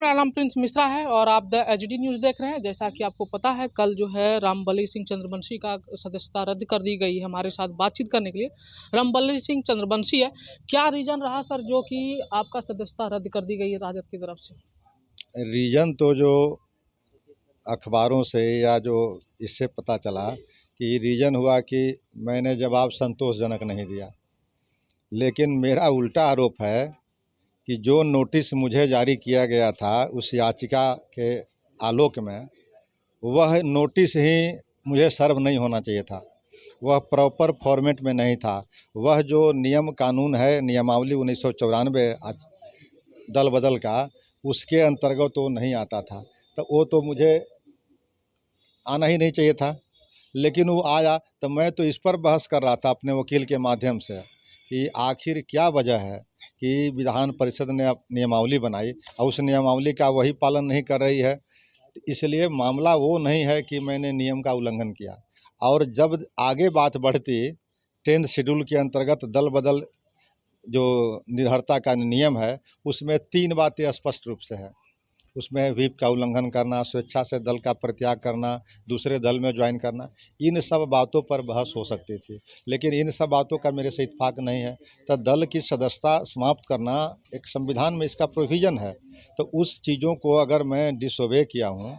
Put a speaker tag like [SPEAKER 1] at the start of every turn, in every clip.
[SPEAKER 1] मेरा नाम प्रिंस मिश्रा है और आप द एचडी न्यूज़ देख रहे हैं। जैसा कि आपको पता है, कल जो है रामबली सिंह चंद्रवंशी का सदस्यता रद्द कर दी गई है। हमारे साथ बातचीत करने के लिए रामबली सिंह चंद्रवंशी है। क्या रीज़न रहा सर जो कि आपका सदस्यता रद्द कर दी गई है राजद की तरफ से?
[SPEAKER 2] रीज़न तो जो अखबारों से या जो इससे पता चला कि रीज़न हुआ कि मैंने जवाब संतोषजनक नहीं दिया। लेकिन मेरा उल्टा आरोप है कि जो नोटिस मुझे जारी किया गया था उस याचिका के आलोक में, वह नोटिस ही मुझे सर्व नहीं होना चाहिए था। वह प्रॉपर फॉर्मेट में नहीं था। वह जो नियम कानून है, नियमावली 1994 दल बदल का, उसके अंतर्गत वो नहीं आता था। तो वो तो मुझे आना ही नहीं चाहिए था। लेकिन वो आया तो मैं तो इस पर बहस कर रहा था अपने वकील के माध्यम से कि आखिर क्या वजह है कि विधान परिषद ने नियमावली बनाई और उस नियमावली का वही पालन नहीं कर रही है। तो इसलिए मामला वो नहीं है कि मैंने नियम का उल्लंघन किया। और जब आगे बात बढ़ती 10th शेड्यूल के अंतर्गत दल बदल जो निर्भरता का नियम है, उसमें 3 बातें स्पष्ट रूप से है। उसमें व्हिप का उल्लंघन करना, स्वेच्छा से दल का परित्याग करना, दूसरे दल में ज्वाइन करना, इन सब बातों पर बहस हो सकती थी। लेकिन इन सब बातों का मेरे से इत्तेफाक नहीं है। तो दल की सदस्यता समाप्त करना एक संविधान में इसका प्रोविज़न है। तो उस चीज़ों को अगर मैं डिसओबे किया हूँ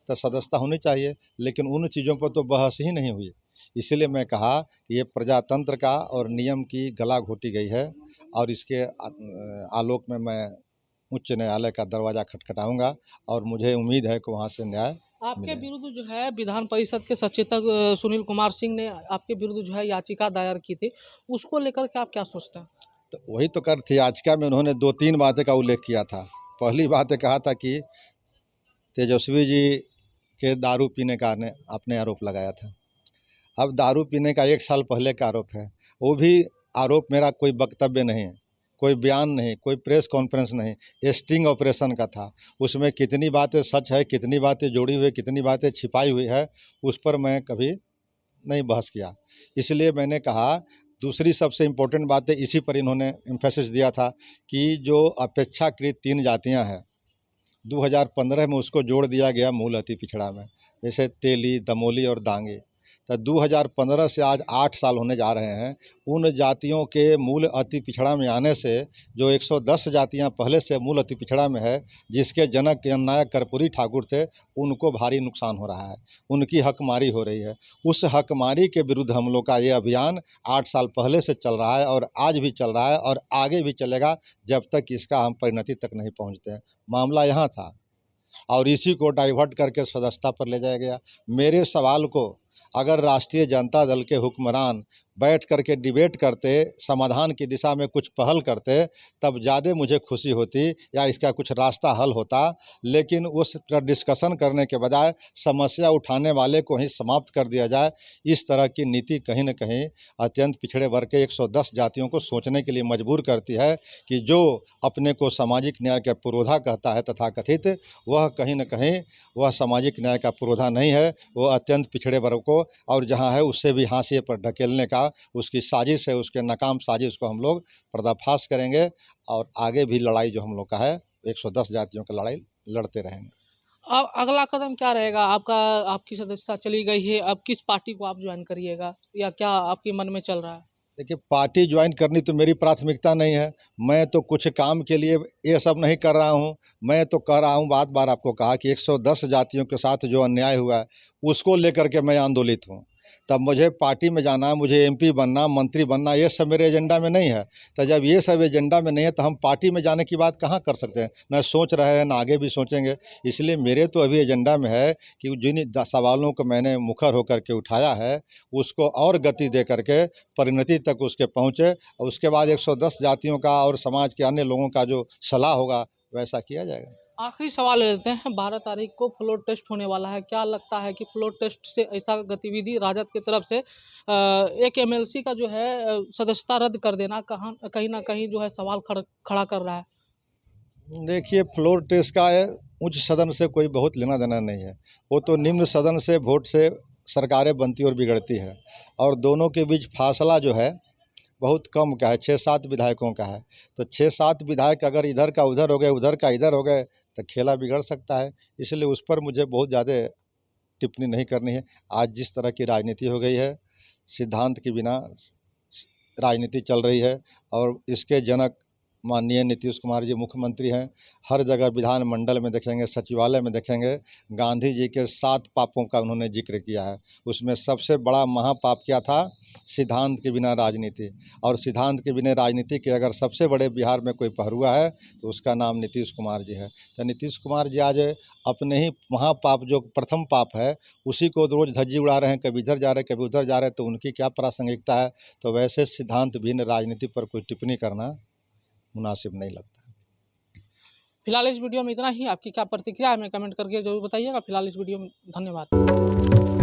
[SPEAKER 2] तो सदस्यता होनी चाहिए। लेकिन उन चीज़ों पर तो बहस ही नहीं हुई। इसीलिए मैं कहा कि ये प्रजातंत्र का और नियम की गला घोटी गई है और इसके आलोक में मैं उच्च न्यायालय का दरवाज़ा खटखटाऊंगा और मुझे उम्मीद है कि वहाँ से न्याय
[SPEAKER 1] आपके
[SPEAKER 2] मिलेगा।
[SPEAKER 1] विरुद्ध जो है विधान परिषद के सचेतक सुनील कुमार सिंह ने आपके विरुद्ध जो है याचिका दायर की थी, उसको लेकर के आप क्या सोचते हैं?
[SPEAKER 2] तो वही तो कर थी याचिका में उन्होंने 2-3 बातें का उल्लेख किया था। पहली बात ये कहा था कि तेजस्वी जी के दारू पीने का आपने आरोप लगाया था। अब दारू पीने का 1 साल पहले का आरोप है। वो भी आरोप, मेरा कोई वक्तव्य नहीं है, कोई बयान नहीं, कोई प्रेस कॉन्फ्रेंस नहीं, ये स्टिंग ऑपरेशन का था। उसमें कितनी बातें सच है, कितनी बातें जोड़ी हुई, कितनी बातें छिपाई हुई है, उस पर मैं कभी नहीं बहस किया। इसलिए मैंने कहा, दूसरी सबसे इम्पोर्टेंट बात है, इसी पर इन्होंने एम्फेसिस दिया था कि जो अपेक्षाकृत 3 जातियाँ हैं, 2015 में उसको जोड़ दिया गया मूल अति पिछड़ा में, जैसे तेली, दमोली और दांगे। तो 2015 से आज 8 साल होने जा रहे हैं। उन जातियों के मूल अति पिछड़ा में आने से जो 110 जातियां पहले से मूल अति पिछड़ा में है, जिसके जनक जननायक कर्पूरी ठाकुर थे, उनको भारी नुकसान हो रहा है, उनकी हकमारी हो रही है। उस हकमारी के विरुद्ध हम लोग का ये अभियान 8 साल पहले से चल रहा है और आज भी चल रहा है और आगे भी चलेगा, जब तक इसका हम परिणति तक नहीं पहुँचते हैं। मामला यहाँ था और इसी को डाइवर्ट करके सदस्यता पर ले जाया गया। मेरे सवाल को अगर राष्ट्रीय जनता दल के हुक्मरान बैठ करके डिबेट करते, समाधान की दिशा में कुछ पहल करते, तब ज़्यादा मुझे खुशी होती या इसका कुछ रास्ता हल होता। लेकिन उस पर डिस्कशन करने के बजाय समस्या उठाने वाले को ही समाप्त कर दिया जाए, इस तरह की नीति कहीं न कहीं अत्यंत पिछड़े वर्ग के 110 जातियों को सोचने के लिए मजबूर करती है कि जो अपने को सामाजिक न्याय का पुरोधा कहता है तथाकथित, वह कहीं न कहीं वह सामाजिक न्याय का पुरोधा नहीं है। वो अत्यंत पिछड़े वर्ग को और जहाँ है उससे भी हाशिए पर ढकेलने का उसकी साजिश है, उसके नाकाम साजिश को हम लोग पर्दाफाश करेंगे और आगे भी लड़ाई जो हम लोग का है 110 जातियों की लड़ाई लड़ते रहेंगे।
[SPEAKER 1] अब अगला कदम क्या रहेगा आपका? आपकी सदस्यता चली गई है, अब किस पार्टी को आप ज्वाइन करिएगा या क्या आपके मन में चल रहा है?
[SPEAKER 2] देखिए, पार्टी ज्वाइन करनी तो मेरी प्राथमिकता नहीं है। मैं तो कुछ काम के लिए ये सब नहीं कर रहा हूँ। मैं तो कह रहा हूँ, बार बार आपको कहा कि 110 जातियों के साथ जो अन्याय हुआ है उसको लेकर के मैं आंदोलित हूँ। तब मुझे पार्टी में जाना, मुझे एमपी बनना, मंत्री बनना, ये सब मेरे एजेंडा में नहीं है। तो जब ये सब एजेंडा में नहीं है तो हम पार्टी में जाने की बात कहाँ कर सकते हैं? न सोच रहे हैं, न आगे भी सोचेंगे। इसलिए मेरे तो अभी एजेंडा में है कि जिन सवालों को मैंने मुखर होकर के उठाया है, उसको और गति दे करके परिणति तक उसके पहुँचे और उसके बाद 110 जातियों का और समाज के अन्य लोगों का जो सलाह होगा वैसा किया जाएगा।
[SPEAKER 1] आखिरी सवाल ले लेते हैं। 12 तारीख को फ्लोर टेस्ट होने वाला है। क्या लगता है कि फ्लोर टेस्ट से ऐसा गतिविधि राजद की तरफ से एक एमएलसी का जो है सदस्यता रद्द कर देना कहीं ना कहीं जो है सवाल खड़ा कर रहा है?
[SPEAKER 2] देखिए, फ्लोर टेस्ट का उच्च सदन से कोई बहुत लेना देना नहीं है। वो तो निम्न सदन से वोट से सरकारें बनती और बिगड़ती है और दोनों के बीच फासला जो है बहुत कम का है, 6-7 विधायकों का है। तो 6-7 विधायक अगर इधर का उधर हो गए, उधर का इधर हो गए, तो खेला बिगड़ सकता है। इसलिए उस पर मुझे बहुत ज़्यादा टिप्पणी नहीं करनी है। आज जिस तरह की राजनीति हो गई है, सिद्धांत के बिना राजनीति चल रही है और इसके जनक माननीय नीतीश कुमार जी मुख्यमंत्री हैं। हर जगह विधानमंडल में देखेंगे, सचिवालय में देखेंगे, गांधी जी के 7 पापों का उन्होंने जिक्र किया है। उसमें सबसे बड़ा महापाप क्या था? सिद्धांत के बिना राजनीति। और सिद्धांत के बिना राजनीति के अगर सबसे बड़े बिहार में कोई पहरुआ है तो उसका नाम नीतीश कुमार जी है। तो नीतीश कुमार जी आज अपने ही महापाप जो प्रथम पाप है उसी को रोज़ धज्जी उड़ा रहे हैं, कभी इधर जा रहे हैं, कभी उधर जा रहे हैं, तो उनकी क्या प्रासंगिकता है? तो वैसे सिद्धांत भिन्न राजनीति पर कोई टिप्पणी करना मुनासिब नहीं लगता।
[SPEAKER 1] फिलहाल इस वीडियो में इतना ही। आपकी क्या प्रतिक्रिया है हमें कमेंट करके जरूर बताइएगा। फिलहाल इस वीडियो में धन्यवाद।